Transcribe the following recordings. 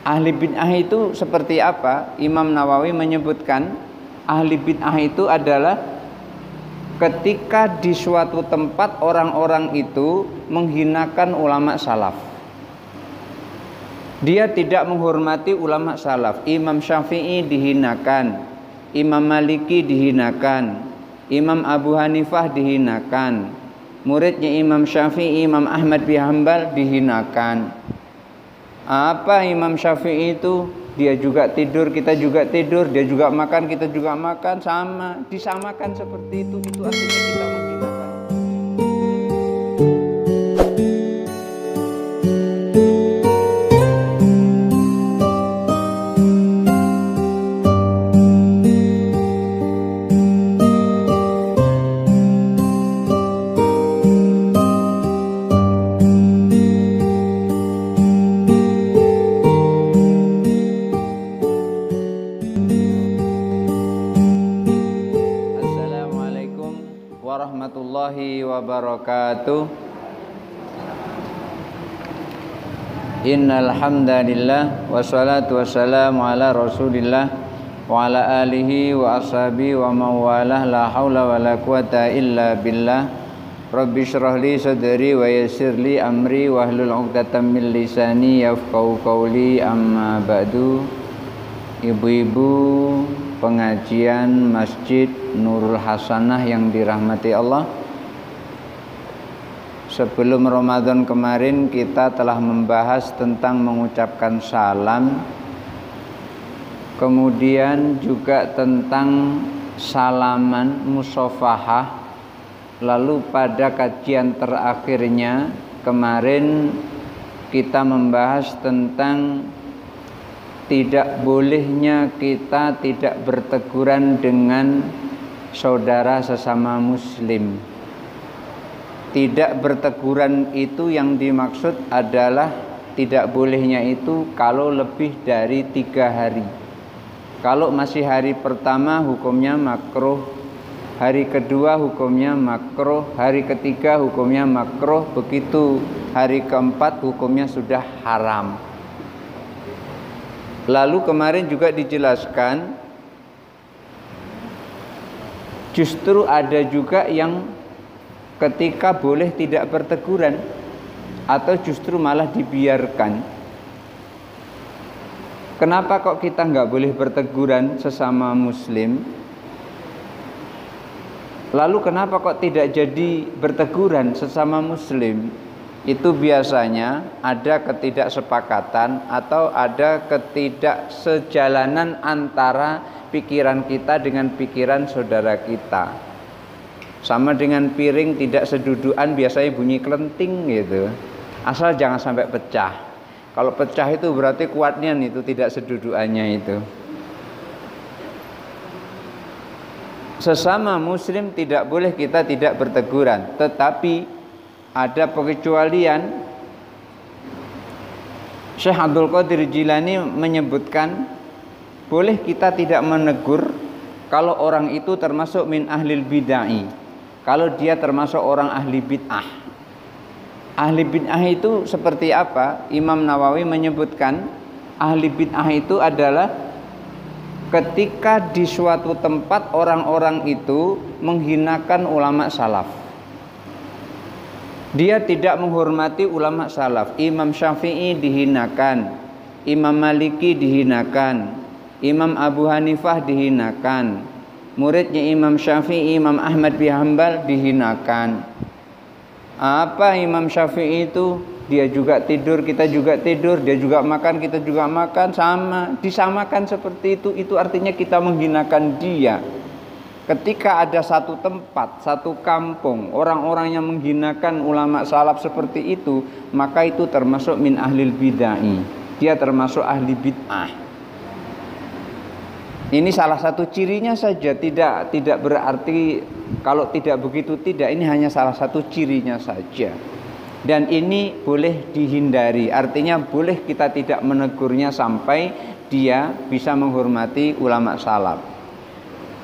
Ahli bid'ah itu seperti apa? Imam Nawawi menyebutkan ahli bid'ah itu adalah ketika di suatu tempat orang-orang itu menghinakan ulama salaf. Dia tidak menghormati ulama salaf. Imam Syafi'i dihinakan, Imam Maliki dihinakan, Imam Abu Hanifah dihinakan, muridnya Imam Syafi'i, Imam Ahmad bin Hanbal dihinakan. Apa Imam Syafi'i itu? Dia juga tidur, kita juga tidur. Dia juga makan, kita juga makan. Sama, disamakan seperti itu. Itu artinya kita menghinakan. Warahmatullahi wabarakatuh. Innal hamdalillah wassalatu wassalamu ala Rasulillah wa ala alihi wa ashabihi wa mawalah la haula wala quwata illa billah. Rabbi shrah li sadri wa yassir li amri wahlul 'uqdatam min lisani yafqahu qawli. Amma ba'du. Ibu-ibu pengajian Masjid Nurul Hasanah yang dirahmati Allah, sebelum Ramadan kemarin kita telah membahas tentang mengucapkan salam, kemudian juga tentang salaman musafahah. Lalu pada kajian terakhirnya kemarin kita membahas tentang tidak bolehnya kita tidak berteguran dengan saudara sesama muslim. Tidak berteguran itu yang dimaksud adalah tidak bolehnya itu kalau lebih dari 3 hari. Kalau masih hari pertama hukumnya makruh, hari kedua hukumnya makruh, hari ketiga hukumnya makruh, begitu hari keempat hukumnya sudah haram. Lalu kemarin juga dijelaskan justru ada juga yang ketika boleh tidak berteguran atau justru malah dibiarkan. Kenapa kok kita nggak boleh berteguran sesama muslim? Lalu kenapa kok tidak jadi berteguran sesama muslim? Itu biasanya ada ketidaksepakatan atau ada ketidaksejalanan antara pikiran kita dengan pikiran saudara kita. Sama dengan piring tidak sedudukan biasanya bunyi kelenting gitu. Asal jangan sampai pecah. Kalau pecah itu berarti kuatnya itu tidak sedudukannya itu. Sesama muslim tidak boleh kita tidak berteguran, tetapi ada pengecualian. Syekh Abdul Qadir Jilani menyebutkan boleh kita tidak menegur kalau orang itu termasuk min ahlil bid'ah, kalau dia termasuk orang ahli bid'ah. Ahli bid'ah itu seperti apa? Imam Nawawi menyebutkan ahli bid'ah itu adalah ketika di suatu tempat orang-orang itu menghinakan ulama salaf. Dia tidak menghormati ulama salaf. Imam Syafi'i dihinakan, Imam Maliki dihinakan, Imam Abu Hanifah dihinakan, muridnya Imam Syafi'i, Imam Ahmad bin Hanbal dihinakan. Apa Imam Syafi'i itu? Dia juga tidur, kita juga tidur. Dia juga makan, kita juga makan. Sama, disamakan seperti itu. Itu artinya kita menghinakan dia. Ketika ada satu tempat, satu kampung, orang-orang yang menghinakan ulama salaf seperti itu, maka itu termasuk min ahlil bid'ah. Dia termasuk ahli bid'ah. Ini salah satu cirinya saja, tidak berarti kalau tidak begitu tidak. Ini hanya salah satu cirinya saja. Dan ini boleh dihindari. Artinya boleh kita tidak menegurnya sampai dia bisa menghormati ulama salaf.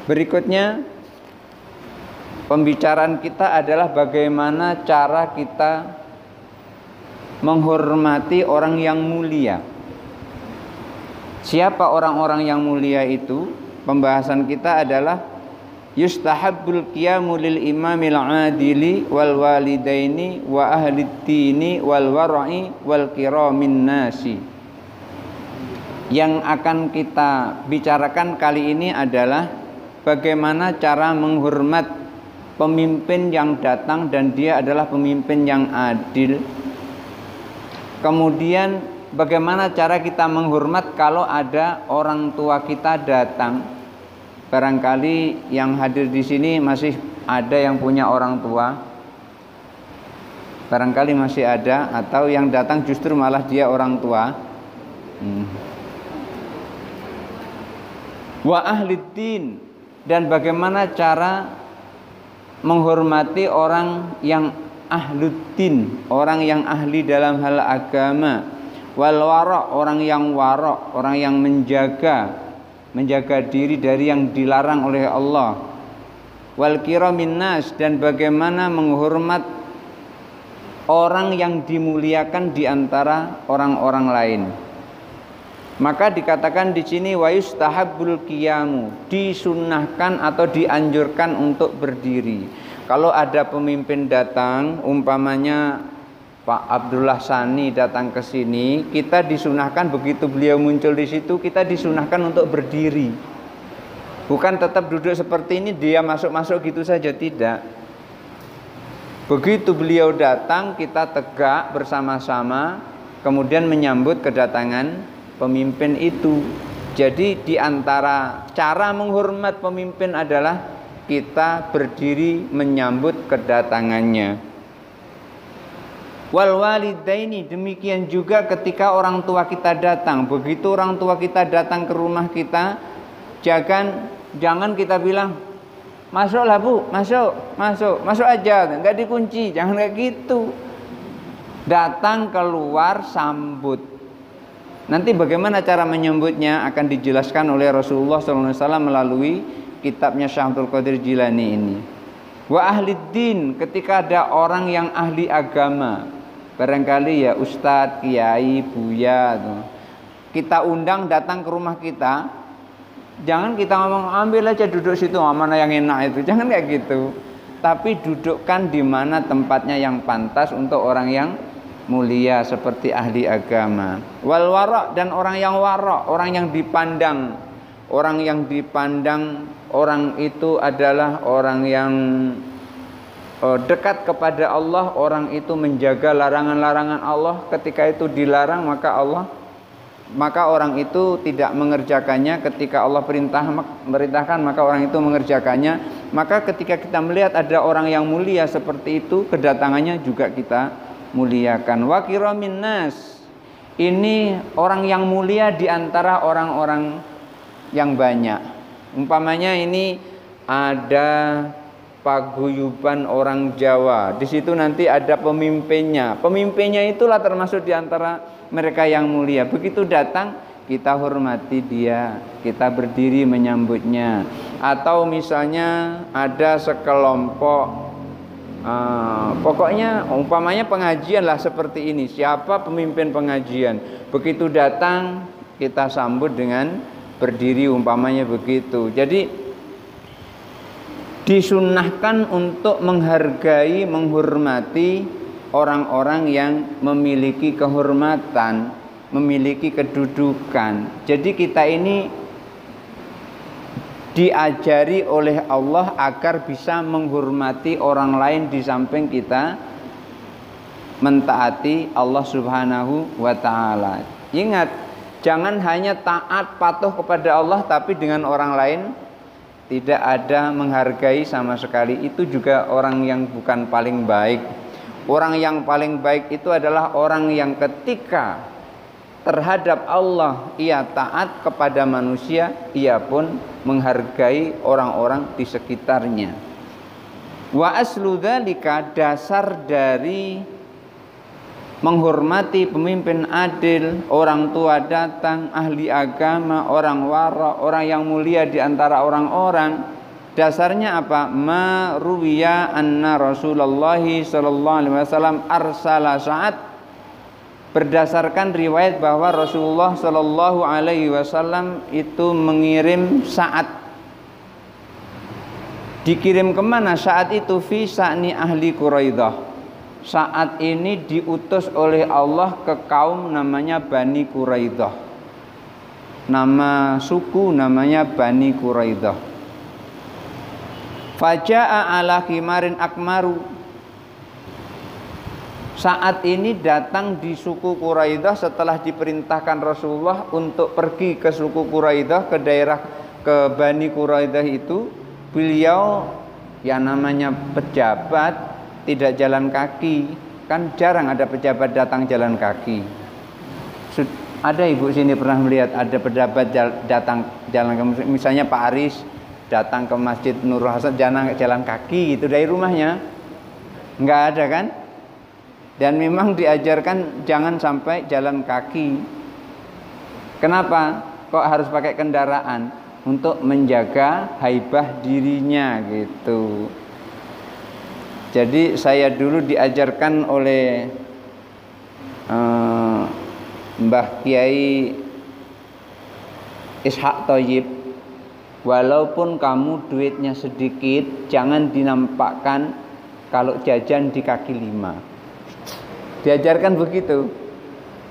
Berikutnya pembicaraan kita adalah bagaimana cara kita menghormati orang yang mulia. Siapa orang-orang yang mulia itu? Pembahasan kita adalah yustahabbul qiyamu lil imamil adili wal walidaini wa ahli dini wal wara'i wal kiramin nasi. Yang akan kita bicarakan kali ini adalah bagaimana cara menghormat pemimpin yang datang dan dia adalah pemimpin yang adil. Kemudian bagaimana cara kita menghormat kalau ada orang tua kita datang. Barangkali yang hadir di sini masih ada yang punya orang tua. Barangkali masih ada, atau yang datang justru malah dia orang tua. Wa ahliddin, dan bagaimana cara menghormati orang yang ahluddin, orang yang ahli dalam hal agama. Wal wara, orang yang wara, orang yang menjaga diri dari yang dilarang oleh Allah. Wal kiramin nas, dan bagaimana menghormat orang yang dimuliakan di antara orang-orang lain. Maka dikatakan di sini wa yustahabbul qiyamu, disunnahkan atau dianjurkan untuk berdiri. Kalau ada pemimpin datang, umpamanya Pak Abdullah Sani datang ke sini, kita disunahkan begitu beliau muncul di situ, kita disunahkan untuk berdiri. Bukan tetap duduk seperti ini, dia masuk-masuk gitu saja, tidak. Begitu beliau datang, kita tegak bersama-sama, kemudian menyambut kedatangan pemimpin itu. Jadi di antara cara menghormat pemimpin adalah kita berdiri menyambut kedatangannya. Wal walidaini, demikian juga ketika orang tua kita datang. Begitu orang tua kita datang ke rumah kita, jangan kita bilang, masuklah bu, masuk aja, nggak dikunci, jangan kayak gitu. Datang keluar sambut. Nanti bagaimana cara menyambutnya akan dijelaskan oleh Rasulullah SAW melalui kitabnya Syekh Abdul Qadir Jilani ini. Wa ahliddin, ketika ada orang yang ahli agama, barangkali ya ustadz, kiai, buya, kita undang datang ke rumah kita, jangan kita ngomong ambil aja duduk situ, mana yang enak itu, jangan kayak gitu. Tapi dudukkan di mana tempatnya yang pantas untuk orang yang mulia seperti ahli agama. Wal wara, dan orang yang wara, orang yang dipandang, orang itu adalah orang yang dekat kepada Allah, orang itu menjaga larangan-larangan Allah. Ketika itu dilarang, maka orang itu tidak mengerjakannya. Ketika Allah merintahkan, maka orang itu mengerjakannya. Maka ketika kita melihat ada orang yang mulia seperti itu, kedatangannya juga kita muliakan. Wa kiramin nas, ini orang yang mulia di antara orang-orang yang banyak. Umpamanya ini ada paguyuban orang Jawa, di situ nanti ada pemimpinnya. Pemimpinnya itulah termasuk di antara mereka yang mulia. Begitu datang, kita hormati dia, kita berdiri menyambutnya. Atau misalnya ada sekelompok, pokoknya umpamanya pengajian lah seperti ini. Siapa pemimpin pengajian? Begitu datang, kita sambut dengan berdiri, umpamanya begitu. Jadi disunnahkan untuk menghargai, menghormati orang-orang yang memiliki kehormatan, memiliki kedudukan. Jadi kita ini diajari oleh Allah agar bisa menghormati orang lain di samping kita mentaati Allah Subhanahu wa ta'ala. Ingat, jangan hanya taat patuh kepada Allah tapi dengan orang lain tidak ada menghargai sama sekali. Itu juga orang yang bukan paling baik. Orang yang paling baik itu adalah orang yang ketika terhadap Allah ia taat, kepada manusia ia pun menghargai orang-orang di sekitarnya. Wa aslu dzalika, dasar dari menghormati pemimpin adil, orang tua datang, ahli agama, orang wara, orang yang mulia di antara orang-orang. Dasarnya apa? Ma ruwiya anna Rasulullah sallallahu alaihi wasallam arsala Sa'ad. berdasarkan riwayat bahwa Rasulullah Shallallahu Alaihi Wasallam itu mengirim Sa'ad. Dikirim kemana Sa'ad itu? Fi sa'ni ahli Quraidah. Sa'ad ini diutus oleh Allah ke kaum namanya Bani Quraidah. Nama suku namanya Bani Quraidah. Faja'a ala khimarin akmaru. Sa'ad ini datang di suku Quraidah setelah diperintahkan Rasulullah untuk pergi ke suku Quraidah, ke daerah ke Bani Quraidah itu. Beliau yang namanya pejabat tidak jalan kaki, kan jarang ada pejabat datang jalan kaki. Ada ibu sini pernah melihat ada pejabat datang jalan kaki, misalnya Pak Aris datang ke Masjid Nurul Hasan jalan kaki gitu dari rumahnya? Enggak ada kan? Dan memang diajarkan jangan sampai jalan kaki. Kenapa? Kok harus pakai kendaraan? Untuk menjaga haibah dirinya gitu. Jadi saya dulu diajarkan oleh Mbah Kiai Ishaq Thoyyib, walaupun kamu duitnya sedikit, jangan dinampakkan kalau jajan di kaki lima. Diajarkan begitu.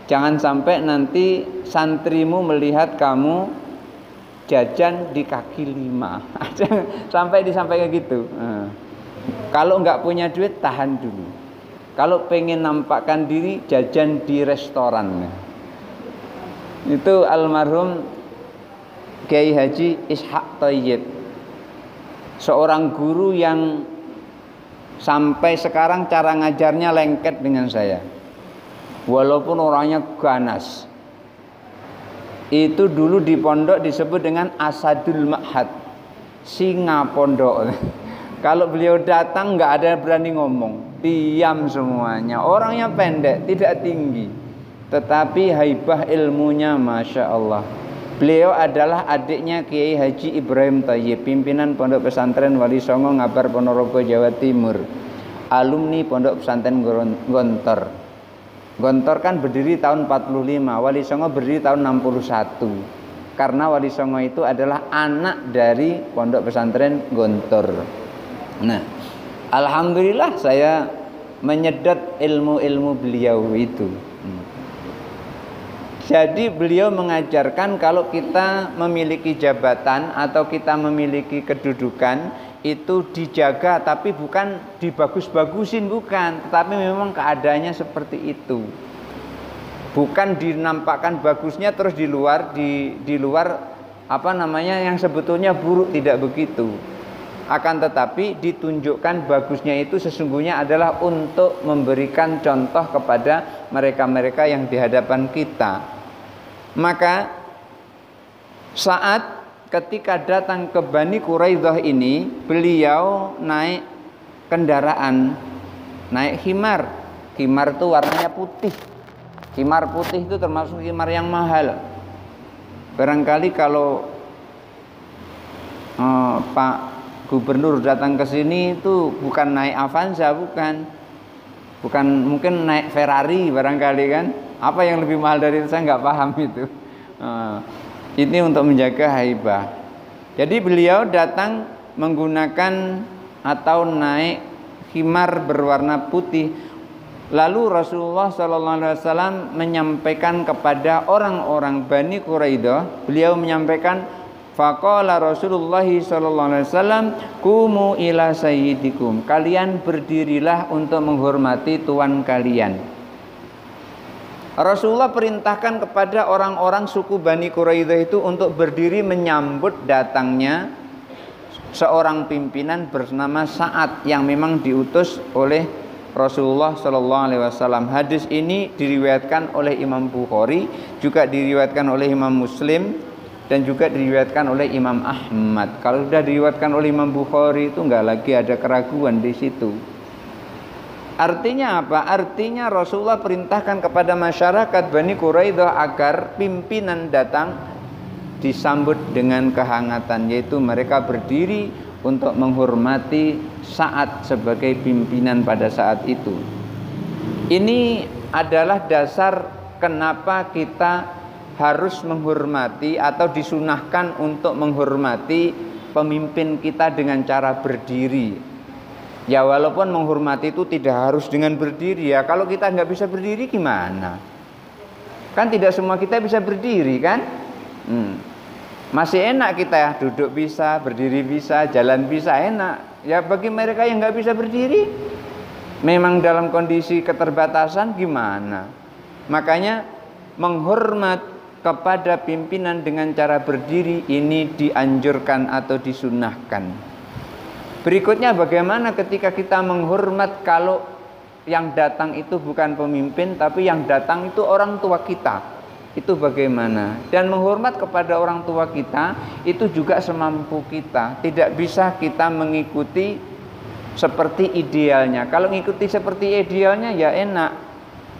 Jangan sampai nanti santrimu melihat kamu jajan di kaki lima. Sampai disampaikan gitu. Kalau nggak punya duit tahan dulu. Kalau pengen nampakkan diri jajan di restoran. Itu almarhum Kiai Haji Ishaq Thoyyib, seorang guru yang sampai sekarang cara ngajarnya lengket dengan saya. Walaupun orangnya ganas. Itu dulu di pondok disebut dengan Asadul Ma'had, singa pondok. Kalau beliau datang nggak ada berani ngomong, diam semuanya. Orangnya pendek, tidak tinggi, tetapi haibah ilmunya Masya Allah. Beliau adalah adiknya Kiai Haji Ibrahim Thoyyib, pimpinan Pondok Pesantren Wali Songo Ngabar Ponorogo Jawa Timur, alumni Pondok Pesantren Gontor. Gontor kan berdiri tahun 45, Wali Songo berdiri tahun 61. Karena Wali Songo itu adalah anak dari Pondok Pesantren Gontor. Nah, alhamdulillah saya menyedot ilmu-ilmu beliau itu. Jadi beliau mengajarkan kalau kita memiliki jabatan atau kita memiliki kedudukan itu dijaga, tapi bukan dibagus-bagusin, bukan, tetapi memang keadaannya seperti itu. Bukan dinampakkan bagusnya terus di luar apa namanya yang sebetulnya buruk, tidak begitu. Akan tetapi ditunjukkan bagusnya itu sesungguhnya adalah untuk memberikan contoh kepada mereka-mereka yang di hadapan kita. Maka saat ketika datang ke Bani Quraidah ini, beliau naik kendaraan, naik khimar. Khimar itu warnanya putih. Khimar putih itu termasuk khimar yang mahal. Barangkali kalau Pak Gubernur datang ke sini itu bukan naik Avanza, bukan mungkin naik Ferrari barangkali kan. Apa yang lebih mahal dari itu saya nggak paham itu. Ini untuk menjaga haibah. Jadi beliau datang menggunakan atau naik khimar berwarna putih. Lalu Rasulullah SAW menyampaikan kepada orang-orang Bani Quraidah, beliau menyampaikan, faqala Rasulullah SAW, kumu ila sayyidikum, kalian berdirilah untuk menghormati tuan kalian. Rasulullah perintahkan kepada orang-orang suku Bani Quraidah itu untuk berdiri menyambut datangnya seorang pimpinan bernama Sa'ad yang memang diutus oleh Rasulullah SAW. Hadis ini diriwayatkan oleh Imam Bukhari, juga diriwayatkan oleh Imam Muslim, dan juga diriwayatkan oleh Imam Ahmad. Kalau sudah diriwayatkan oleh Imam Bukhari itu enggak lagi ada keraguan di situ. Artinya apa? Artinya Rasulullah perintahkan kepada masyarakat Bani Quraidah agar pimpinan datang disambut dengan kehangatan, yaitu mereka berdiri untuk menghormati Sa'ad sebagai pimpinan pada saat itu. Ini adalah dasar kenapa kita harus menghormati atau disunahkan untuk menghormati pemimpin kita dengan cara berdiri. Ya walaupun menghormati itu tidak harus dengan berdiri ya. Kalau kita nggak bisa berdiri gimana? Kan tidak semua kita bisa berdiri kan? Masih enak kita ya, duduk bisa, berdiri bisa, jalan bisa, enak. Ya bagi mereka yang nggak bisa berdiri, memang dalam kondisi keterbatasan gimana? Makanya menghormat kepada pimpinan dengan cara berdiri ini dianjurkan atau disunahkan. Berikutnya bagaimana ketika kita menghormat kalau yang datang itu bukan pemimpin tapi yang datang itu orang tua kita? Itu bagaimana? Dan menghormat kepada orang tua kita itu juga semampu kita. Tidak bisa kita mengikuti seperti idealnya. Kalau mengikuti seperti idealnya ya enak,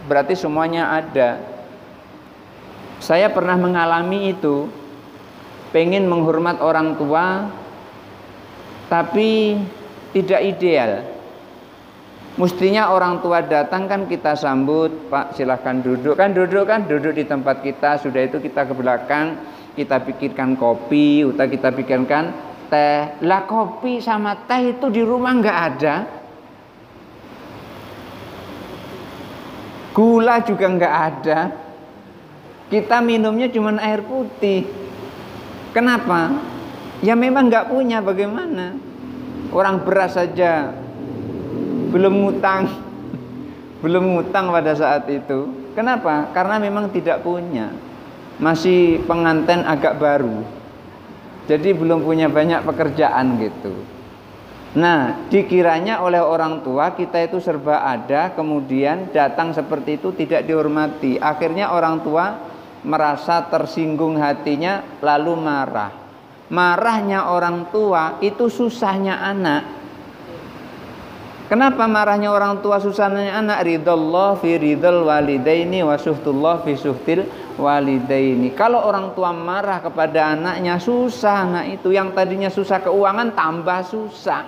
berarti semuanya ada. Saya pernah mengalami itu, pengen menghormat orang tua tapi tidak ideal. Mestinya orang tua datang kan kita sambut, Pak silahkan duduk. Duduk di tempat kita. Sudah itu kita ke belakang, kita pikirkan kopi, atau kita pikirkan teh. Lah kopi sama teh itu di rumah nggak ada. Gula juga nggak ada. Kita minumnya cuma air putih. Kenapa? Ya memang nggak punya, bagaimana? Orang beras saja belum ngutang pada saat itu. Kenapa? Karena memang tidak punya. Masih pengantin agak baru. Jadi belum punya banyak pekerjaan gitu. Nah, dikiranya oleh orang tua kita itu serba ada, kemudian datang seperti itu tidak dihormati. Akhirnya orang tua merasa tersinggung hatinya lalu marah. Marahnya orang tua itu susahnya anak. Kenapa marahnya orang tua susahnya anak? Ridallah fi ridal walidaini wa suhtullah fi suhtil walidaini. Kalau orang tua marah kepada anaknya susah anak itu, yang tadinya susah keuangan tambah susah.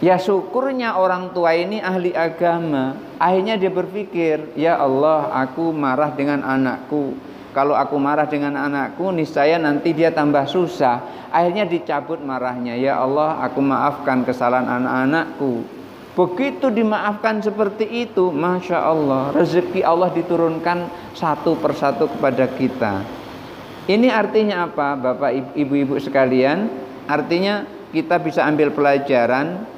Ya syukurnya orang tua ini ahli agama. Akhirnya dia berpikir, ya Allah, aku marah dengan anakku. Kalau aku marah dengan anakku, niscaya nanti dia tambah susah. Akhirnya dicabut marahnya. Ya Allah, aku maafkan kesalahan anak-anakku. Begitu dimaafkan seperti itu, Masya Allah, rezeki Allah diturunkan satu persatu kepada kita. Ini artinya apa, Bapak Ibu-ibu sekalian? Artinya kita bisa ambil pelajaran,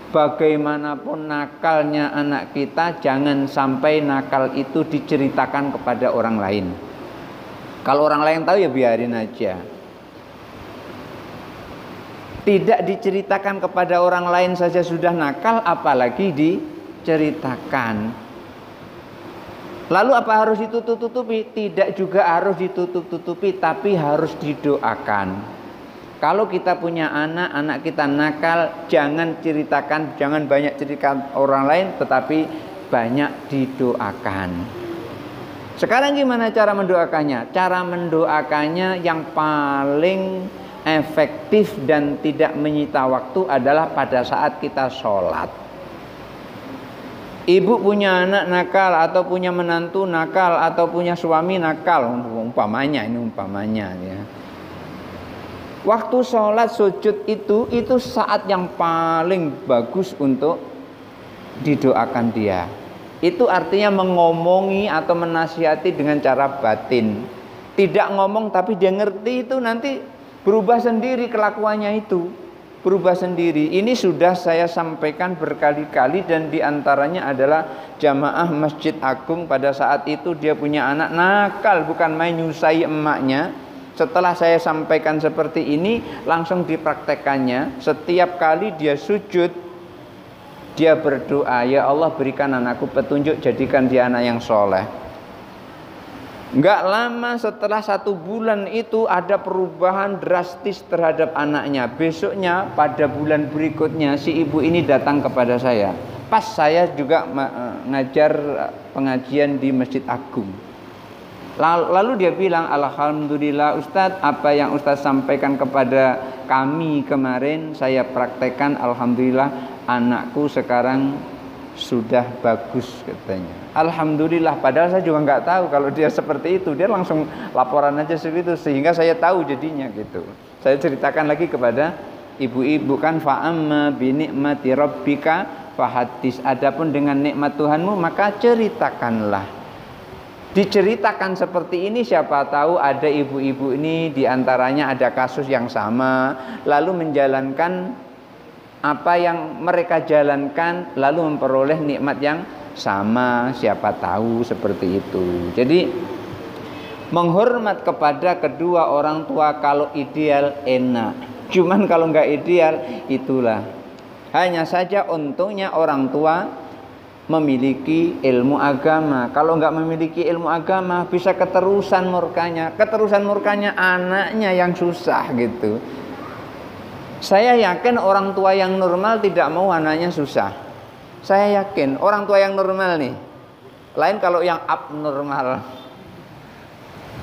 bagaimanapun nakalnya anak kita, jangan sampai nakal itu diceritakan kepada orang lain. Kalau orang lain tahu ya biarin aja. Tidak diceritakan kepada orang lain saja sudah nakal, apalagi diceritakan. Lalu apa harus ditutup-tutupi? Tidak juga harus ditutup-tutupi, tapi harus didoakan. Kalau kita punya anak, anak kita nakal, jangan ceritakan, jangan banyak ceritakan orang lain, tetapi banyak didoakan. Sekarang gimana cara mendoakannya? Cara mendoakannya yang paling efektif dan tidak menyita waktu adalah pada saat kita sholat. Ibu punya anak nakal atau punya menantu nakal atau punya suami nakal, umpamanya ya. Waktu sholat sujud itu saat yang paling bagus untuk didoakan dia. Itu artinya mengomongi atau menasihati dengan cara batin. Tidak ngomong tapi dia ngerti, itu nanti berubah sendiri kelakuannya itu. Berubah sendiri. Ini sudah saya sampaikan berkali-kali dan diantaranya adalah jamaah Masjid Agung. Pada saat itu dia punya anak nakal, bukan main nyusai emaknya. Setelah saya sampaikan seperti ini, langsung dipraktekannya. Setiap kali dia sujud, dia berdoa, ya Allah berikan anakku petunjuk, jadikan dia anak yang soleh. Enggak lama setelah 1 bulan itu ada perubahan drastis terhadap anaknya. Besoknya pada bulan berikutnya si ibu ini datang kepada saya. Pas saya juga ngajar pengajian di Masjid Agung. Lalu dia bilang, alhamdulillah Ustadz, apa yang Ustadz sampaikan kepada kami kemarin saya praktekkan, alhamdulillah anakku sekarang sudah bagus katanya. Alhamdulillah, padahal saya juga nggak tahu kalau dia seperti itu. Dia langsung laporan aja seperti itu, sehingga saya tahu jadinya gitu. Saya ceritakan lagi kepada ibu-ibu kan, fa'amma bi ni'mati rabbika fahaddits. Adapun dengan nikmat Tuhanmu maka ceritakanlah. Diceritakan seperti ini, siapa tahu ada ibu-ibu ini diantaranya ada kasus yang sama, lalu menjalankan apa yang mereka jalankan, lalu memperoleh nikmat yang sama, siapa tahu seperti itu. Jadi menghormat kepada kedua orang tua kalau ideal enak, cuman kalau nggak ideal itulah. Hanya saja untungnya orang tua memiliki ilmu agama. Kalau nggak memiliki ilmu agama bisa keterusan murkanya. Keterusan murkanya anaknya yang susah gitu. Saya yakin orang tua yang normal tidak mau anaknya susah. Saya yakin orang tua yang normal nih. Lain kalau yang abnormal.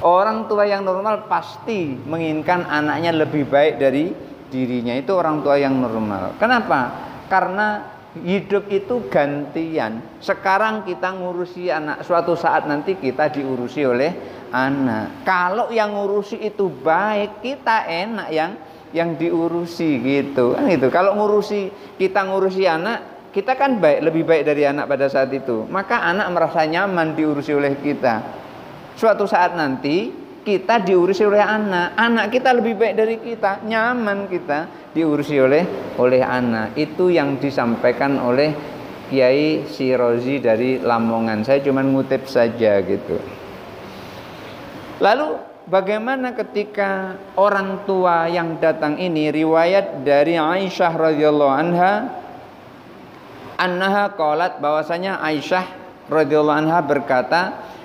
Orang tua yang normal pasti menginginkan anaknya lebih baik dari dirinya. Itu orang tua yang normal. Kenapa? Karena hidup itu gantian. Sekarang kita ngurusi anak, suatu saat nanti kita diurusi oleh anak. Kalau yang ngurusi itu baik, kita enak yang diurusi gitu kan gitu. Kalau kita ngurusi anak, kita kan lebih baik dari anak pada saat itu. Maka anak merasa nyaman diurusi oleh kita. Suatu saat nanti kita diurusi oleh anak. Anak kita lebih baik dari kita, nyaman kita diurusi oleh anak. Itu yang disampaikan oleh Kiai Sirozi dari Lamongan. Saya cuma ngutip saja gitu. Lalu bagaimana ketika orang tua yang datang ini, riwayat dari Aisyah radhiyallahu anha qalat, bahwasanya Aisyah radhiyallahu anha berkata,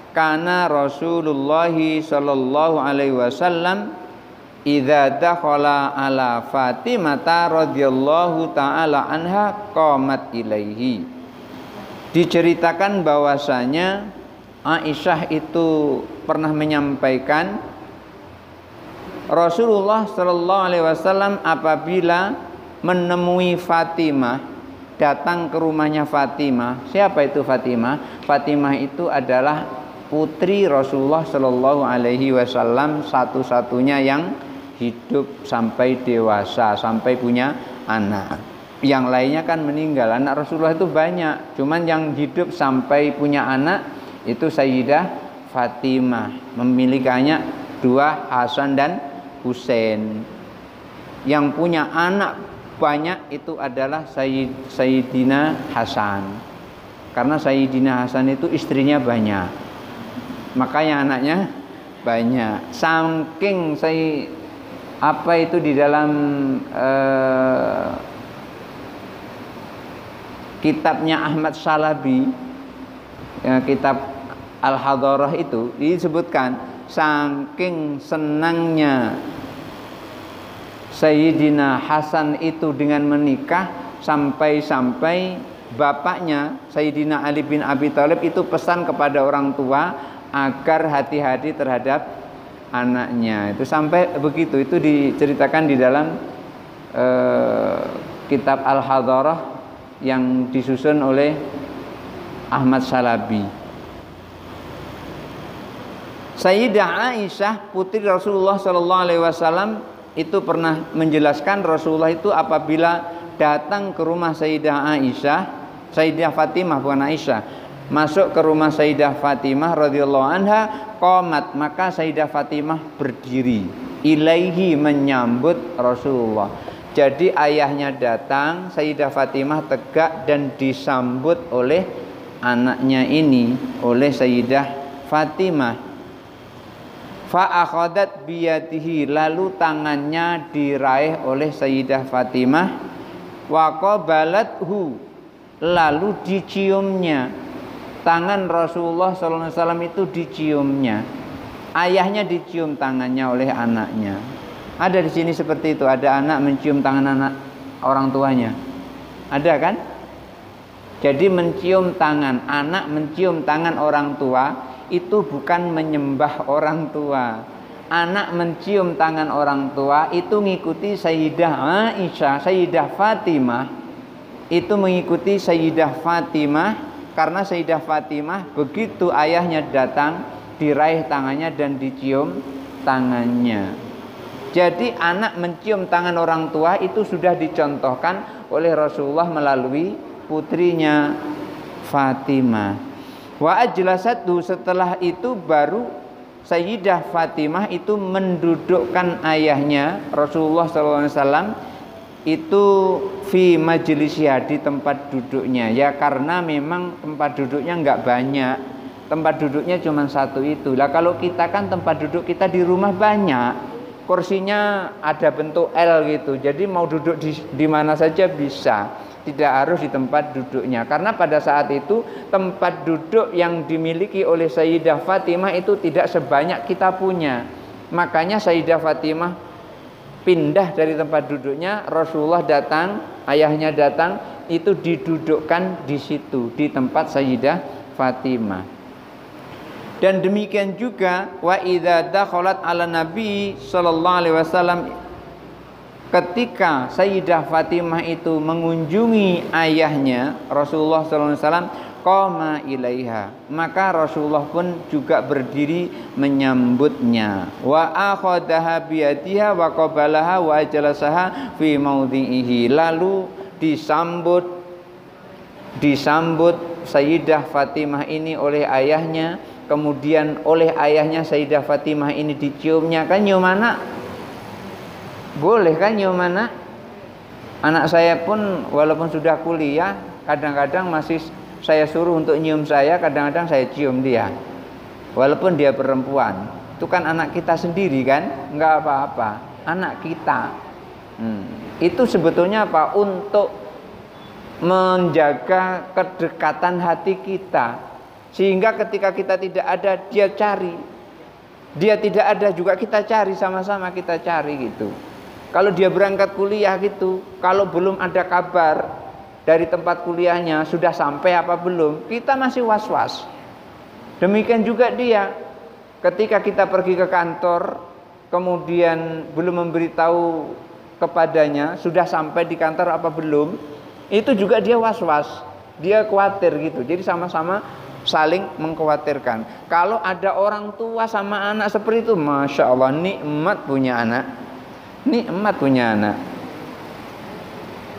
kana Rasulullah sallallahu alaihi wasallam idza dakhala ala Fatimah radhiyallahu taala anha qamat ilaihi. Diceritakan bahwasanya Aisyah itu pernah menyampaikan Rasulullah sallallahu alaihi wasallam apabila menemui Fatimah, datang ke rumahnya Fatimah. Siapa itu Fatimah? Fatimah itu adalah putri Rasulullah sallallahu alaihi wasallam, satu-satunya yang hidup sampai dewasa, sampai punya anak. Yang lainnya kan meninggal. Anak Rasulullah itu banyak, cuman yang hidup sampai punya anak itu Sayyidah Fatimah. Memiliki anak dua, Hasan dan Husain. Yang punya anak banyak itu adalah Sayyidina Hasan. Karena Sayyidina Hasan itu istrinya banyak, makanya anaknya banyak. Saking di dalam kitabnya Ahmad Shalabi, kitab Al-Hadarah itu disebutkan saking senangnya Sayyidina Hasan itu dengan menikah, sampai-sampai bapaknya Sayyidina Ali bin Abi Thalib itu pesan kepada orang tua agar hati-hati terhadap anaknya. Itu sampai begitu. Itu diceritakan di dalam kitab Al-Hadarah yang disusun oleh Ahmad Shalabi. Sayyidah Aisyah putri Rasulullah sallallahu alaihi wasallam itu pernah menjelaskan Rasulullah itu apabila datang ke rumah Sayyidah Fatimah bukan Aisyah, masuk ke rumah Sayyidah Fatimah radhiyallahu anha, qamat, maka Sayyidah Fatimah berdiri, ilaihi, menyambut Rasulullah. Jadi ayahnya datang, Sayyidah Fatimah tegak dan disambut oleh anaknya ini, oleh Sayyidah Fatimah. Fa akhadat biyadihi, lalu tangannya diraih oleh Sayyidah Fatimah. Wa qabalathu, lalu diciumnya. Tangan Rasulullah sallallahu alaihi wasallam itu diciumnya. Ayahnya dicium tangannya oleh anaknya. Ada di sini seperti itu, ada anak mencium tangan anak orang tuanya. Ada kan? Jadi mencium tangan, anak mencium tangan orang tua itu bukan menyembah orang tua. Anak mencium tangan orang tua itu ngikuti Sayyidah Aisyah, Sayyidah Fatimah. itu mengikuti Sayyidah Fatimah, karena Sayyidah Fatimah begitu ayahnya datang diraih tangannya dan dicium tangannya. Jadi anak mencium tangan orang tua itu sudah dicontohkan oleh Rasulullah melalui putrinya Fatimah. Wa ajlasatu, setelah itu baru Sayyidah Fatimah itu mendudukkan ayahnya Rasulullah SAW itu fi majlisya, di tempat duduknya. Ya karena memang tempat duduknya enggak banyak, tempat duduknya cuma satu itu. Lah kalau kita kan tempat duduk kita di rumah banyak, kursinya ada bentuk L gitu, jadi mau duduk di mana saja bisa, tidak harus di tempat duduknya. Karena pada saat itu tempat duduk yang dimiliki oleh Sayyidah Fatimah itu tidak sebanyak kita punya. Makanya Sayyidah Fatimah pindah dari tempat duduknya, Rasulullah datang, ayahnya datang, itu didudukkan di situ, di tempat Sayyidah Fatimah. Dan demikian juga wa idza dakhalat ala Nabi sallallahu alaihi wasallam, ketika Sayyidah Fatimah itu mengunjungi ayahnya Rasulullah sallallahu alaihi wasallam, qama ilaiha, maka Rasulullah pun juga berdiri menyambutnya. Wa akhadaha biyadiha wa qabalaha wa jalasaha fi maudhi'ihi, lalu disambut Sayyidah Fatimah ini oleh ayahnya, kemudian oleh ayahnya Sayyidah Fatimah ini diciumnya. Kan nyium anak boleh kan, nyium anak. Anak saya pun walaupun sudah kuliah, kadang-kadang masih saya suruh untuk nyium saya, kadang-kadang saya cium dia, walaupun dia perempuan. Itu kan anak kita sendiri kan, nggak apa-apa, anak kita. Itu sebetulnya apa? Untuk menjaga kedekatan hati kita, sehingga ketika kita tidak ada dia cari, dia tidak ada juga kita cari, sama-sama kita cari gitu. Kalau dia berangkat kuliah gitu, kalau belum ada kabar dari tempat kuliahnya sudah sampai apa belum, kita masih was-was. Demikian juga dia, ketika kita pergi ke kantor kemudian belum memberitahu kepadanya sudah sampai di kantor apa belum, itu juga dia was-was, dia khawatir gitu. Jadi sama-sama saling mengkhawatirkan. Kalau ada orang tua sama anak seperti itu, Masya Allah, nikmat punya anak, nikmat punya anak.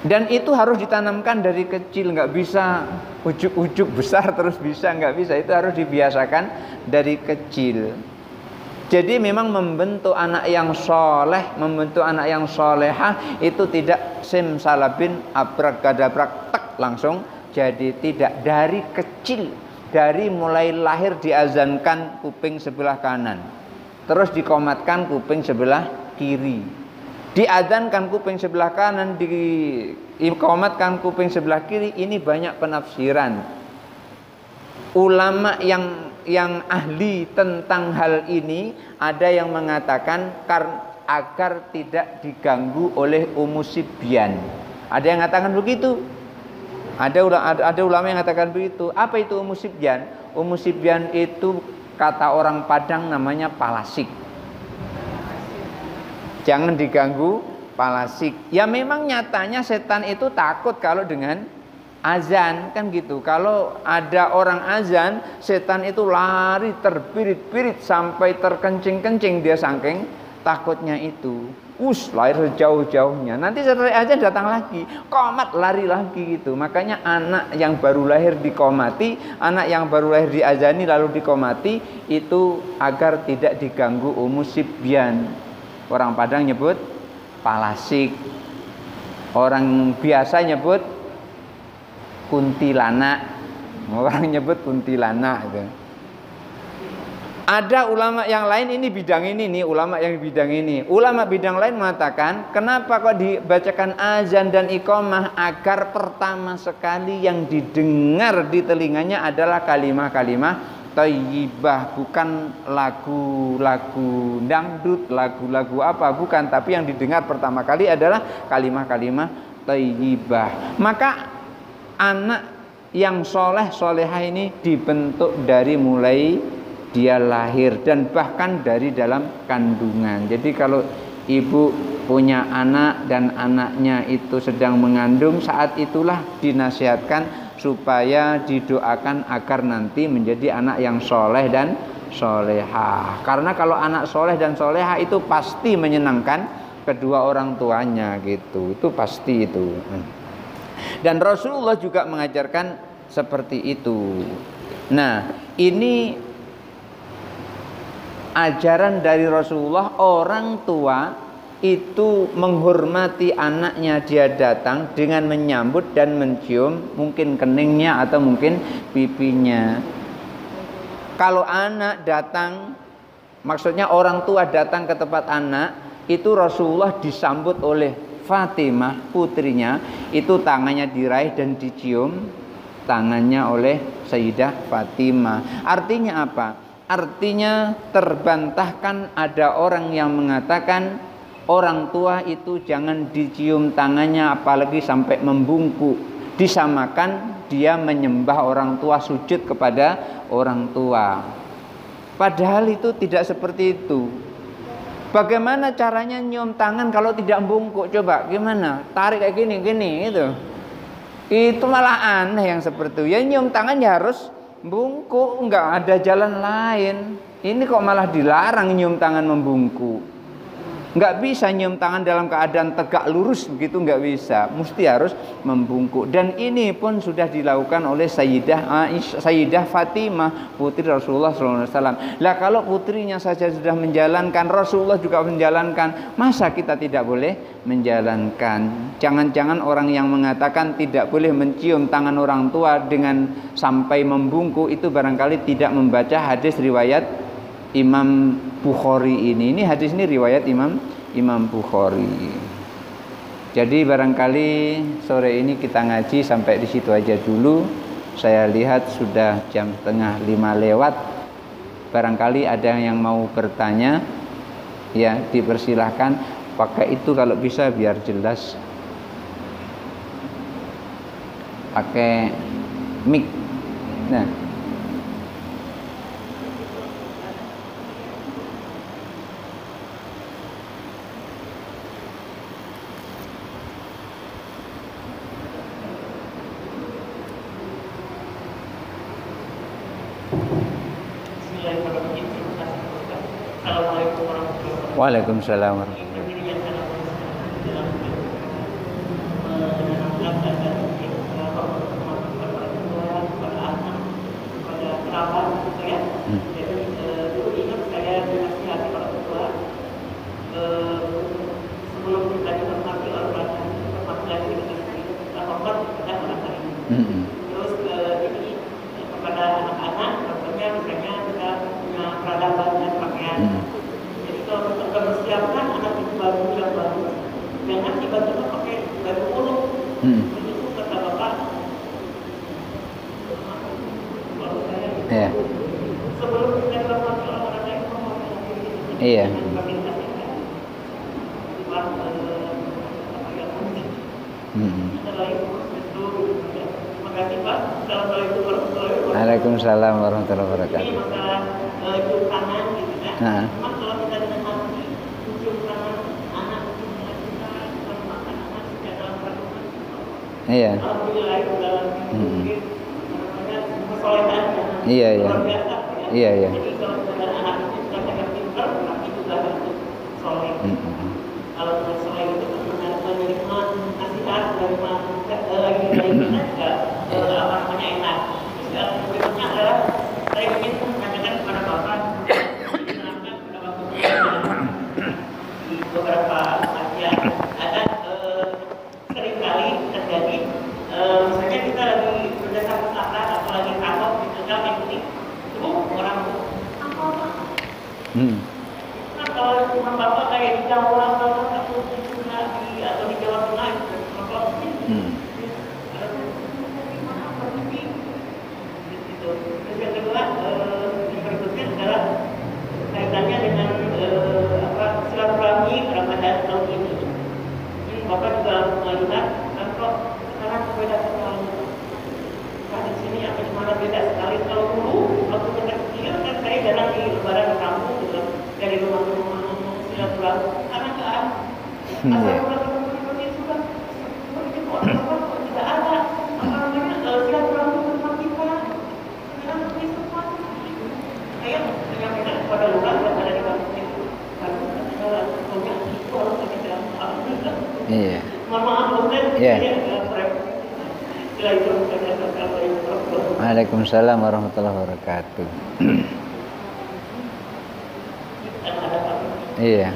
Dan itu harus ditanamkan dari kecil, nggak bisa ujuk-ujuk besar terus bisa, nggak bisa. Itu harus dibiasakan dari kecil. Jadi memang membentuk anak yang soleh, membentuk anak yang solehah itu tidak simsalabin abrak gadabrak tek langsung. Jadi tidak, dari kecil, dari mulai lahir diazankan kuping sebelah kanan, terus dikomatkan kuping sebelah kiri. Diadzankan kuping sebelah kanan, dikomatkan kuping sebelah kiri. Ini banyak penafsiran ulama yang ahli tentang hal ini. Ada yang mengatakan agar tidak diganggu oleh umusibyan. Ada yang mengatakan begitu. Ada ulama yang mengatakan begitu. Apa itu umusibyan? Umusibyan itu kata orang Padang namanya palasik. Jangan diganggu palasik. Ya memang nyatanya setan itu takut kalau dengan azan, kan gitu. Kalau ada orang azan, setan itu lari terbirit-birit sampai terkencing-kencing dia, saking takutnya itu. Lahir jauh-jauhnya. Nanti setelah azan datang lagi, qomat lari lagi gitu. Makanya anak yang baru lahir dikomati, anak yang baru lahir diazani lalu dikomati, itu agar tidak diganggu umusibyan. Orang Padang nyebut palasik, orang biasa nyebut kuntilanak, orang nyebut kuntilanak gitu. Ada ulama yang lain, ini bidang ini nih, ulama yang bidang ini. Ulama bidang lain mengatakan, kenapa kok dibacakan azan dan iqamah? Agar pertama sekali yang didengar di telinganya adalah kalimah-kalimah thayyibah, bukan lagu-lagu dangdut, lagu-lagu apa, bukan, tapi yang didengar pertama kali adalah kalimah-kalimah thayyibah. Maka anak yang soleh solehah ini dibentuk dari mulai dia lahir dan bahkan dari dalam kandungan. Jadi kalau ibu punya anak dan anaknya itu sedang mengandung, saat itulah dinasihatkan supaya didoakan agar nanti menjadi anak yang soleh dan solehah. Karena kalau anak soleh dan solehah itu pasti menyenangkan kedua orang tuanya gitu, itu pasti itu. Dan Rasulullah juga mengajarkan seperti itu. Nah, ini ajaran dari Rasulullah. Orang tua itu menghormati anaknya, dia datang dengan menyambut dan mencium mungkin keningnya atau mungkin pipinya. Kalau anak datang, maksudnya orang tua datang ke tempat anak, itu Rasulullah disambut oleh Fatimah putrinya, itu tangannya diraih dan dicium tangannya oleh Sayyidah Fatimah. Artinya apa? Artinya terbantahkan ada orang yang mengatakan orang tua itu jangan dicium tangannya apalagi sampai membungkuk. Disamakan dia menyembah orang tua, sujud kepada orang tua. Padahal itu tidak seperti itu. Bagaimana caranya nyium tangan kalau tidak bungkuk? Coba gimana? Tarik kayak gini itu. Itu malah aneh yang seperti itu. Ya nyium tangan ya harus bungkuk, enggak ada jalan lain. Ini kok malah dilarang nyium tangan membungkuk. Enggak bisa nyium tangan dalam keadaan tegak lurus begitu, enggak bisa. Mesti harus membungkuk. Dan ini pun sudah dilakukan oleh Sayyidah Fatimah, putri Rasulullah SAW. Lah kalau putrinya saja sudah menjalankan, Rasulullah juga menjalankan, masa kita tidak boleh menjalankan? Jangan-jangan orang yang mengatakan tidak boleh mencium tangan orang tua dengan sampai membungkuk itu barangkali tidak membaca hadis riwayat Imam Bukhari ini. Ini hadis ini riwayat Imam Bukhari. Jadi barangkali sore ini kita ngaji sampai di situ aja dulu. Saya lihat sudah jam 4:30 lewat. Barangkali ada yang mau bertanya, ya dipersilahkan. Pakai itu kalau bisa biar jelas. Pakai mic. Nah. Waalaikumsalam warahmatullahi Terus ini kepada anak-anak, contohnya misalnya kita punya peradaban dan pakaian. Jadi kalau kita mempersiapkan anak itu baju yang bagus, jangan tiba-tiba pakai baju ulung. Itu kata bapak. Kalau saya sebelum kita melakukan olahraga itu iya. Waalaikumsalam warahmatullahi wabarakatuh. Ini masalah cium tangan gitu kan. Cuma kalau kita dengan hati cium tangan anak kita kalau makan anak tidak dalam kandungan. Iya. Alhamdulillah itu dalam mungkin namanya kesolehan. Iya. Luar biasa. Iya. Jadi kalau dengan anak itu sudah sangat pintar, tapi juga harus soleh. Kalau sudah soleh itu menerima nasihat dari lagi dari kita juga apa namanya enak. Berikutnya adalah saya ingin menanyakan kepada Bapak, diterangkan pada waktu di beberapa kajian ada seringkali terjadi misalnya kita lagi berdasar pusaka atau lagi kapok di tengah ini itu orang apa? Nah kalau cuma Bapak kayak di Jawa atau di Jawa Tengah itu Terus yang kedua, yang berikutnya adalah kaitannya dengan silaturahmi Ramadan tahun ini. Bapak juga melihat kok sekarang berbeda sekali. Nah di sini apa gimana beda sekali. Kalau dulu waktu kita kecil kan saya jarang di lebaran di kampung gitu, dari rumah ke rumah ngomong silaturahmi. Karena nggak ada Iya. Iya. Iya. Waalaikumsalam warahmatullahi wabarakatuh. Iya.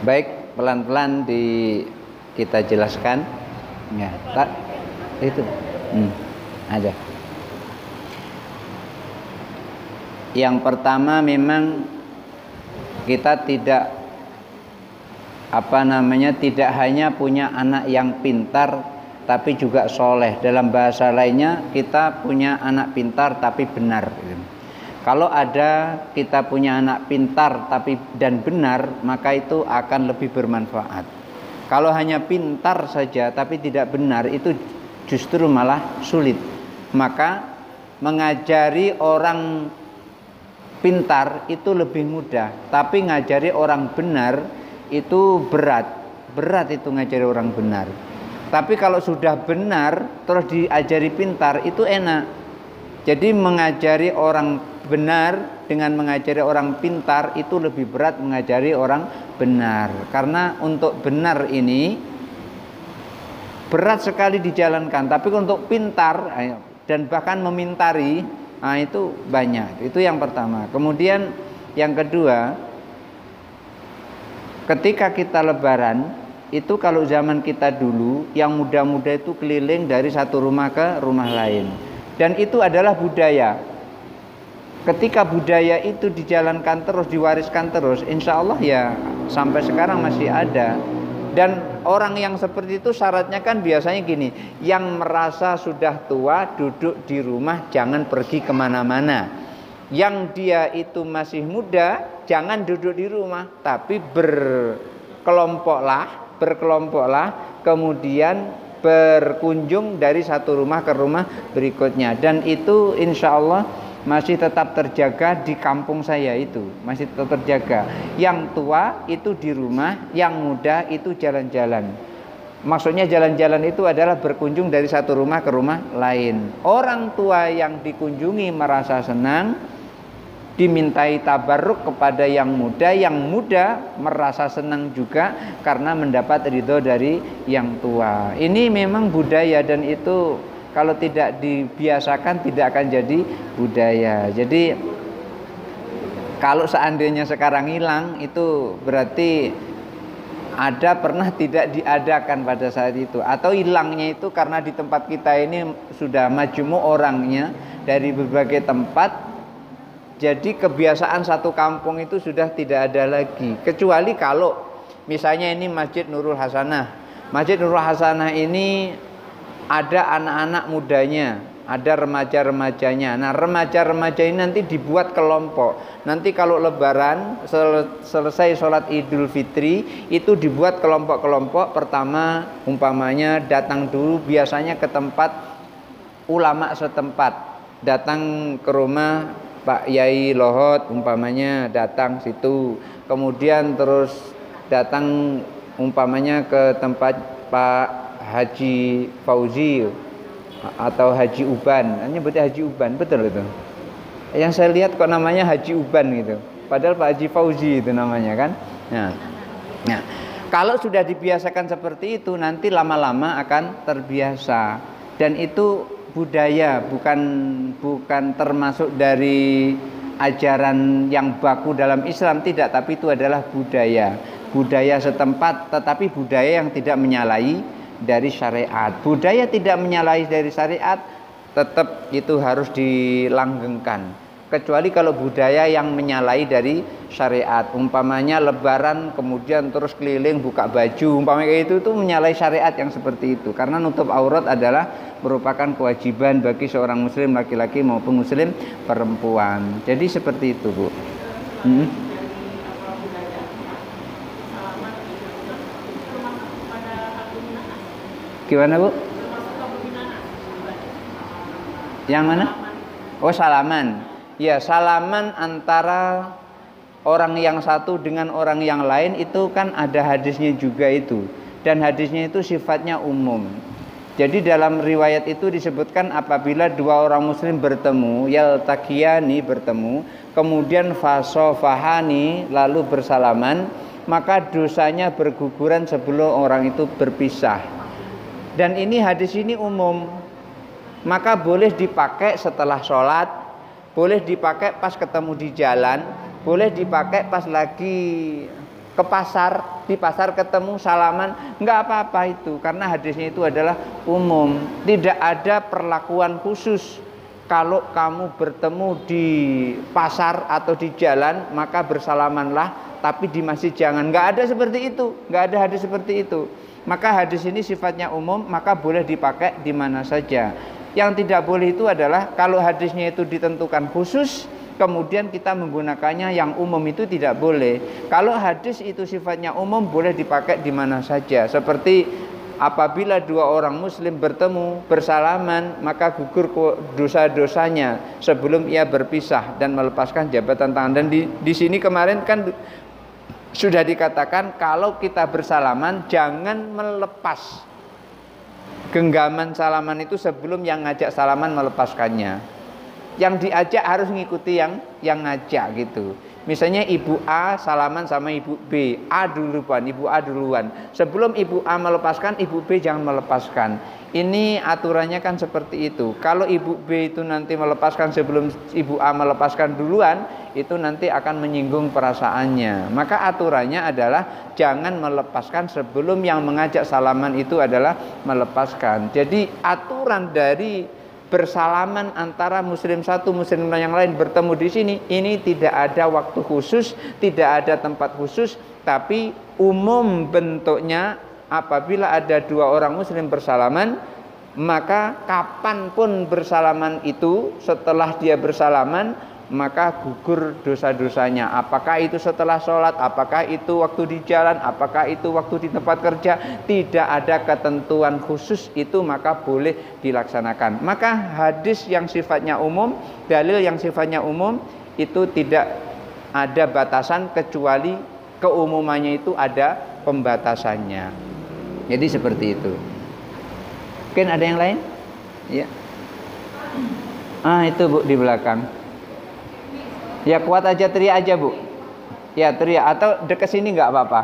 Baik, pelan-pelan kita jelaskan. Ya, tak itu. Ada. Yang pertama memang kita tidak tidak hanya punya anak yang pintar tapi juga soleh. Dalam bahasa lainnya kita punya anak pintar tapi benar. Kalau ada kita punya anak pintar tapi dan benar, maka itu akan lebih bermanfaat. Kalau hanya pintar saja tapi tidak benar, itu justru malah sulit. Maka mengajari orang pintar itu lebih mudah, tapi ngajari orang benar itu berat itu ngajari orang benar. Tapi kalau sudah benar terus diajari pintar itu enak. Jadi mengajari orang benar dengan mengajari orang pintar itu lebih berat mengajari orang benar. Karena untuk benar ini berat sekali dijalankan, tapi untuk pintar dan bahkan memintari itu banyak. Itu yang pertama. Kemudian yang kedua, ketika kita lebaran itu kalau zaman kita dulu yang muda-muda itu keliling dari satu rumah ke rumah lain, dan itu adalah budaya. Ketika budaya itu dijalankan terus, diwariskan terus, insya Allah ya sampai sekarang masih ada. Dan orang yang seperti itu syaratnya kan biasanya gini, yang merasa sudah tua duduk di rumah, jangan pergi kemana-mana. Yang dia itu masih muda, jangan duduk di rumah, tapi berkelompoklah, kemudian berkunjung dari satu rumah ke rumah berikutnya. Dan itu insya Allah masih tetap terjaga di kampung saya itu, masih tetap terjaga. Yang tua itu di rumah, yang muda itu jalan-jalan. Maksudnya jalan-jalan itu adalah berkunjung dari satu rumah ke rumah lain. Orang tua yang dikunjungi merasa senang, dimintai tabarruk kepada yang muda merasa senang juga karena mendapat ridho dari yang tua. Ini memang budaya dan itu kalau tidak dibiasakan tidak akan jadi budaya. Jadi kalau seandainya sekarang hilang itu berarti ada pernah tidak diadakan pada saat itu, atau hilangnya itu karena di tempat kita ini sudah majmu orangnya dari berbagai tempat. Jadi kebiasaan satu kampung itu sudah tidak ada lagi. Kecuali kalau misalnya ini Masjid Nurul Hasanah. Masjid Nurul Hasanah ini ada anak-anak mudanya, ada remaja-remajanya. Nah, remaja-remaja ini nanti dibuat kelompok. Nanti kalau lebaran selesai sholat Idul Fitri itu dibuat kelompok-kelompok. Pertama umpamanya datang dulu biasanya ke tempat ulama setempat. Datang ke rumah Pak Yai Lohot umpamanya, datang situ. Kemudian terus datang umpamanya ke tempat Pak Haji Fauzi atau Haji Uban. Nyebutnya Haji Uban, betul itu. Yang saya lihat kok namanya Haji Uban gitu. Padahal Pak Haji Fauzi itu namanya kan. Nah, kalau sudah dibiasakan seperti itu nanti lama-lama akan terbiasa. Dan itu budaya, bukan termasuk dari ajaran yang baku dalam Islam, tidak, tapi itu adalah budaya setempat, tetapi budaya yang tidak menyalahi dari syariat. Budaya tidak menyalahi dari syariat tetap itu harus dilanggengkan. Kecuali kalau budaya yang menyalahi dari syariat, umpamanya lebaran kemudian terus keliling buka baju, umpamanya itu menyalahi syariat yang seperti itu. Karena nutup aurat adalah merupakan kewajiban bagi seorang muslim laki-laki maupun muslim perempuan. Jadi seperti itu, Bu. Gimana, Bu? Yang mana? Oh, salaman. Ya, salaman antara orang yang satu dengan orang yang lain itu kan ada hadisnya juga itu, dan hadisnya itu sifatnya umum. Jadi dalam riwayat itu disebutkan apabila dua orang muslim bertemu, yaltaqiyani bertemu, kemudian fasofahani lalu bersalaman, maka dosanya berguguran sebelum orang itu berpisah. Dan ini hadis ini umum, maka boleh dipakai setelah sholat, boleh dipakai pas ketemu di jalan, boleh dipakai pas lagi ke pasar, di pasar ketemu salaman, nggak apa-apa itu, karena hadisnya itu adalah umum, tidak ada perlakuan khusus. Kalau kamu bertemu di pasar atau di jalan maka bersalamanlah, tapi di masjid jangan, nggak ada seperti itu, nggak ada hadis seperti itu. Maka hadis ini sifatnya umum, maka boleh dipakai di mana saja. Yang tidak boleh itu adalah kalau hadisnya itu ditentukan khusus, kemudian kita menggunakannya yang umum, itu tidak boleh. Kalau hadis itu sifatnya umum, boleh dipakai di mana saja. Seperti apabila dua orang muslim bertemu bersalaman, maka gugur dosa-dosanya sebelum ia berpisah dan melepaskan jabatan tangan. Dan di sini kemarin kan sudah dikatakan kalau kita bersalaman jangan melepas genggaman salaman itu sebelum yang ngajak salaman melepaskannya. Yang diajak harus ngikuti yang ngajak gitu. Misalnya ibu A salaman sama ibu B, A duluan, ibu A duluan. Sebelum ibu A melepaskan, ibu B jangan melepaskan. Ini aturannya kan seperti itu. Kalau ibu B itu nanti melepaskan sebelum ibu A melepaskan duluan, itu nanti akan menyinggung perasaannya. Maka aturannya adalah jangan melepaskan sebelum yang mengajak salaman itu adalah melepaskan. Jadi aturan dari bersalaman antara muslim satu muslim yang lain bertemu di sini, ini tidak ada waktu khusus, tidak ada tempat khusus, tapi umum bentuknya. Apabila ada dua orang muslim bersalaman, maka kapanpun bersalaman itu, setelah dia bersalaman maka gugur dosa-dosanya. Apakah itu setelah sholat, apakah itu waktu di jalan, apakah itu waktu di tempat kerja, tidak ada ketentuan khusus itu, maka boleh dilaksanakan. Maka hadis yang sifatnya umum, dalil yang sifatnya umum itu tidak ada batasan, kecuali keumumannya itu ada pembatasannya. Jadi seperti itu. Mungkin ada yang lain? Ya. Itu Bu di belakang. Ya kuat aja, teriak aja Bu. Ya teriak, atau dekat sini nggak apa-apa.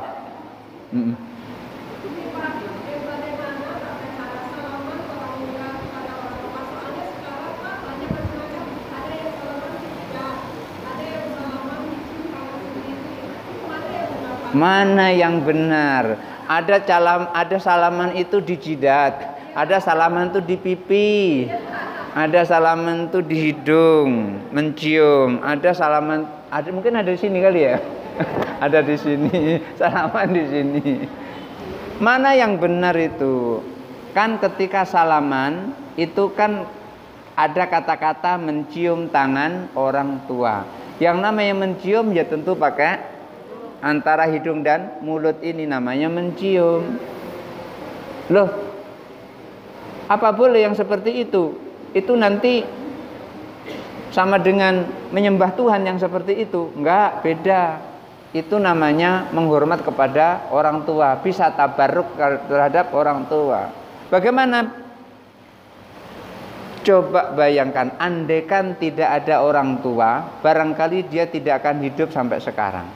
Mana yang benar? Ada salaman itu di jidat, ada salaman itu di pipi, ada salaman itu di hidung, mencium, ada salaman, ada mungkin ada di sini kali ya. Ada di sini, salaman di sini. Mana yang benar itu? Kan ketika salaman itu kan ada kata-kata mencium tangan orang tua. Yang namanya mencium ya tentu pakai antara hidung dan mulut, ini namanya mencium. Loh, apa boleh yang seperti itu? Itu nanti sama dengan menyembah Tuhan yang seperti itu? Enggak, beda. Itu namanya menghormat kepada orang tua, bisa tabarruk terhadap orang tua. Bagaimana? Coba bayangkan, andaikan tidak ada orang tua, barangkali dia tidak akan hidup sampai sekarang.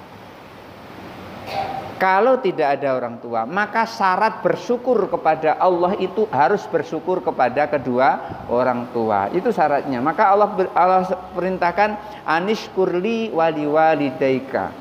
Kalau tidak ada orang tua, maka syarat bersyukur kepada Allah itu harus bersyukur kepada kedua orang tua. Itu syaratnya. Maka Allah perintahkan anishkurli wali walidaika.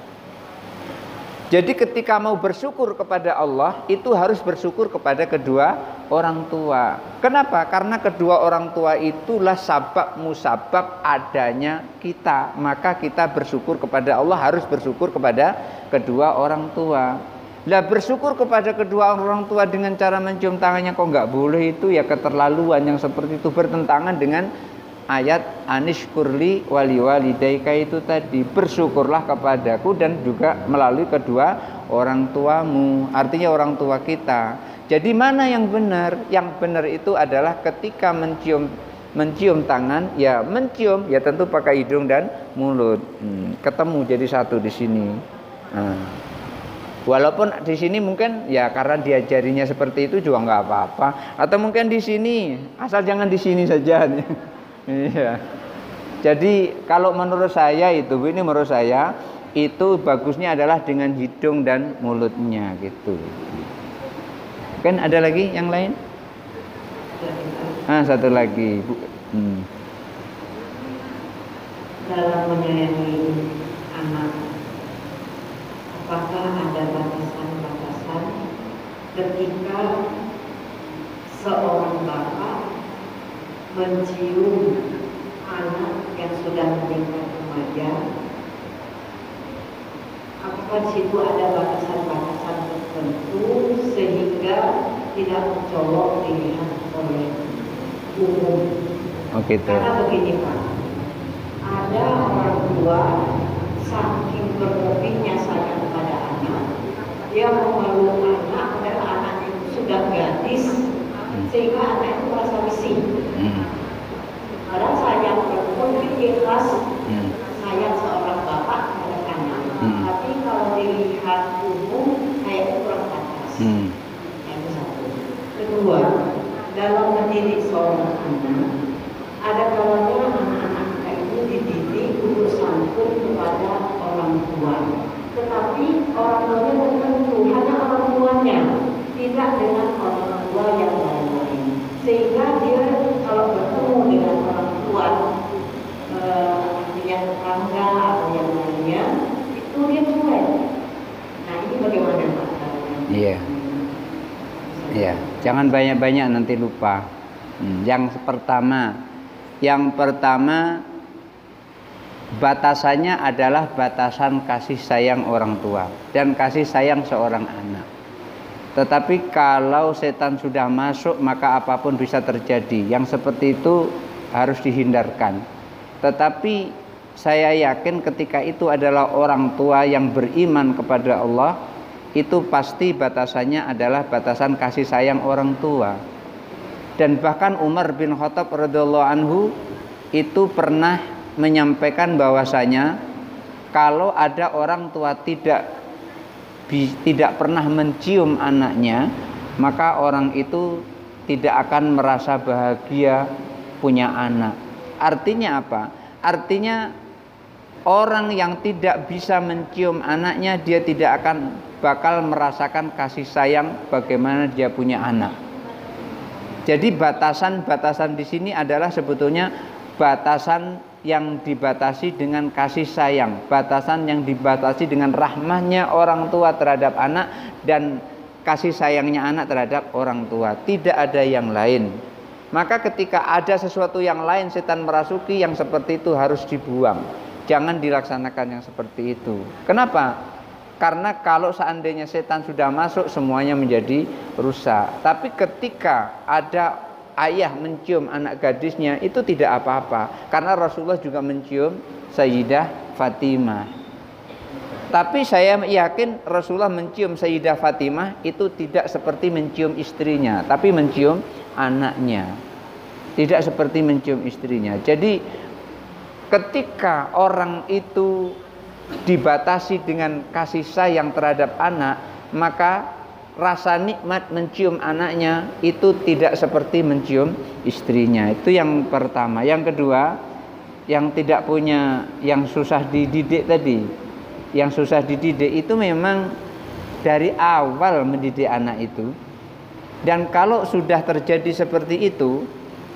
Jadi ketika mau bersyukur kepada Allah, itu harus bersyukur kepada kedua orang tua. Kenapa? Karena kedua orang tua itulah sabab musabab adanya kita. Maka kita bersyukur kepada Allah, harus bersyukur kepada kedua orang tua. Lah bersyukur kepada kedua orang tua dengan cara mencium tangannya kok nggak boleh, itu ya keterlaluan. Yang seperti itu bertentangan dengan ayat anishkurli wali walidaika itu tadi, bersyukurlah kepadaku dan juga melalui kedua orang tuamu, artinya orang tua kita. Jadi mana yang benar? Yang benar itu adalah ketika mencium Mencium tangan, ya mencium, ya tentu pakai hidung dan mulut. Ketemu jadi satu di sini. Nah, walaupun di sini mungkin ya karena diajarinya seperti itu juga nggak apa-apa. Atau mungkin di sini, asal jangan di sini saja. Iya. Jadi kalau menurut saya ini menurut saya itu bagusnya adalah dengan hidung dan mulutnya gitu. Kan ada lagi yang lain? Satu lagi. Dalam menyayangi anak, apakah ada batasan-batasan ketika seorang bapak mencium anak yang sudah meningkat remaja? Apakah di situ ada batasan-batasan tertentu sehingga tidak mencolok dilihat oleh umum? Gitu. Karena begini Pak, ada orang tua saking berlebihnya sayang kepada anak, dia memeluk anak padahal anaknya itu sudah gadis, sehingga anak itu merasa risih. Padahal sayang perempuan itu ikhlas sayang seorang bapak kepada anak. Tapi kalau dilihat umum kayak kurang pantas. Yang satu. Kedua, dalam mendidik seorang anak, ada kalanya anak-anak kita itu dididik untuk santun kepada orang tua. Tetapi orang tuanya tertentu, hanya orang tuanya, tidak dengan orang tua yang lain-lain. Sehingga dia kalau bertemu dengan orang tua yang tetangga atau yang lainnya, itu dia cuek. Nah ini bagaimana Pak? Iya. Iya, jangan banyak-banyak nanti lupa. Yang pertama batasannya adalah batasan kasih sayang orang tua dan kasih sayang seorang anak. Tetapi kalau setan sudah masuk maka apapun bisa terjadi. Yang seperti itu harus dihindarkan. Tetapi saya yakin ketika itu adalah orang tua yang beriman kepada Allah, itu pasti batasannya adalah batasan kasih sayang orang tua. Dan bahkan Umar bin Khattab radhiyallahu anhu itu pernah menyampaikan bahwasanya kalau ada orang tua tidak pernah mencium anaknya, maka orang itu tidak akan merasa bahagia punya anak. Artinya apa? Artinya orang yang tidak bisa mencium anaknya, dia tidak akan bakal merasakan kasih sayang bagaimana dia punya anak. Jadi batasan-batasan di sini adalah sebetulnya batasan yang dibatasi dengan kasih sayang, batasan yang dibatasi dengan rahmahnya orang tua terhadap anak dan kasih sayangnya anak terhadap orang tua. Tidak ada yang lain. Maka ketika ada sesuatu yang lain setan merasuki, yang seperti itu harus dibuang. Jangan dilaksanakan yang seperti itu. Kenapa? Karena kalau seandainya setan sudah masuk, semuanya menjadi rusak. Tapi ketika ada ayah mencium anak gadisnya, itu tidak apa-apa. Karena Rasulullah juga mencium Sayyidah Fatimah. Tapi saya yakin Rasulullah mencium Sayyidah Fatimah itu tidak seperti mencium istrinya, tapi mencium anaknya. Tidak seperti mencium istrinya. Jadi ketika orang itu dibatasi dengan kasih sayang terhadap anak, maka rasa nikmat mencium anaknya itu tidak seperti mencium istrinya. Itu yang pertama. Yang kedua, yang tidak punya, yang susah dididik tadi. Yang susah dididik itu memang dari awal mendidik anak itu. Dan kalau sudah terjadi seperti itu,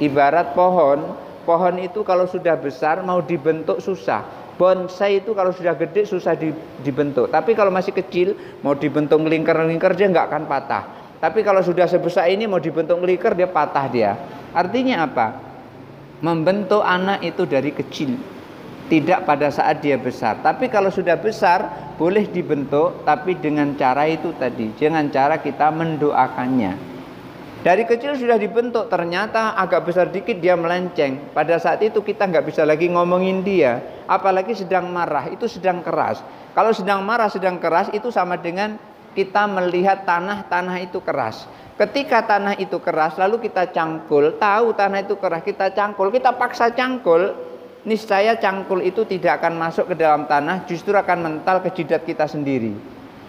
ibarat pohon itu kalau sudah besar mau dibentuk susah. Bonsai itu kalau sudah gede susah dibentuk. Tapi kalau masih kecil mau dibentuk ngelingkar-ngelingkar dia nggak akan patah. Tapi kalau sudah sebesar ini mau dibentuk ngelingkar dia patah dia. Artinya apa? Membentuk anak itu dari kecil, tidak pada saat dia besar. Tapi kalau sudah besar boleh dibentuk, tapi dengan cara itu tadi, dengan cara kita mendoakannya. Dari kecil sudah dibentuk, ternyata agak besar dikit dia melenceng. Pada saat itu kita nggak bisa lagi ngomongin dia. Apalagi sedang marah, itu sedang keras. Kalau sedang marah, sedang keras itu sama dengan kita melihat tanah itu keras. Ketika tanah itu keras lalu kita cangkul, tahu tanah itu keras, kita cangkul, kita paksa cangkul, niscaya cangkul itu tidak akan masuk ke dalam tanah, justru akan mental ke jidat kita sendiri.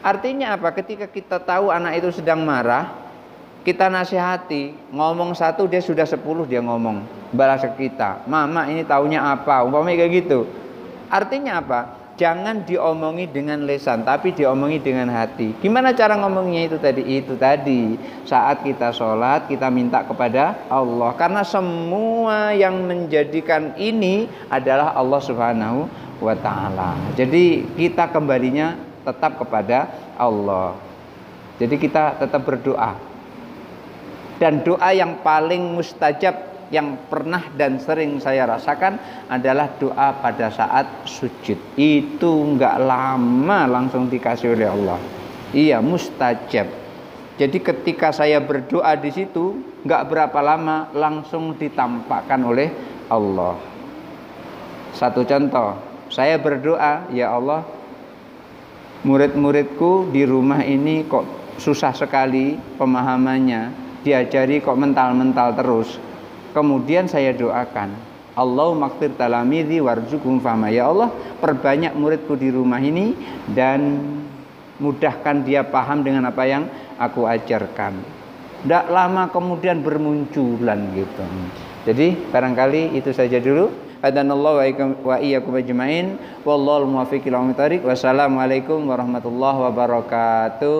Artinya apa? Ketika kita tahu anak itu sedang marah, kita nasihati, ngomong satu dia sudah 10 dia ngomong balas ke kita. Mama ini taunya apa? Umpamanya kayak gitu. Artinya apa? Jangan diomongi dengan lisan, tapi diomongi dengan hati. Gimana cara ngomongnya itu tadi? Itu tadi, saat kita sholat, kita minta kepada Allah. Karena semua yang menjadikan ini adalah Allah Subhanahu wa ta'ala. Jadi kita kembalinya tetap kepada Allah. Jadi kita tetap berdoa. Dan doa yang paling mustajab yang pernah dan sering saya rasakan adalah doa pada saat sujud. Itu enggak lama langsung dikasih oleh Allah. Iya, mustajab. Jadi ketika saya berdoa di situ, enggak berapa lama langsung ditampakkan oleh Allah. Satu contoh, saya berdoa, ya Allah, murid-muridku di rumah ini kok susah sekali pemahamannya, diajari kok mental-mental terus. Kemudian saya doakan, Allahumma ighfir talamidzi warzuqhum fahma. Ya Allah, perbanyak muridku di rumah ini dan mudahkan dia paham dengan apa yang aku ajarkan. Tidak lama kemudian bermunculan gitu. Jadi barangkali itu saja dulu. Hadanallahu wa iyyakum ajmain. Wallahul muwaffiq ila aqwamit thoriq. Wassalamualaikum warahmatullahi wabarakatuh.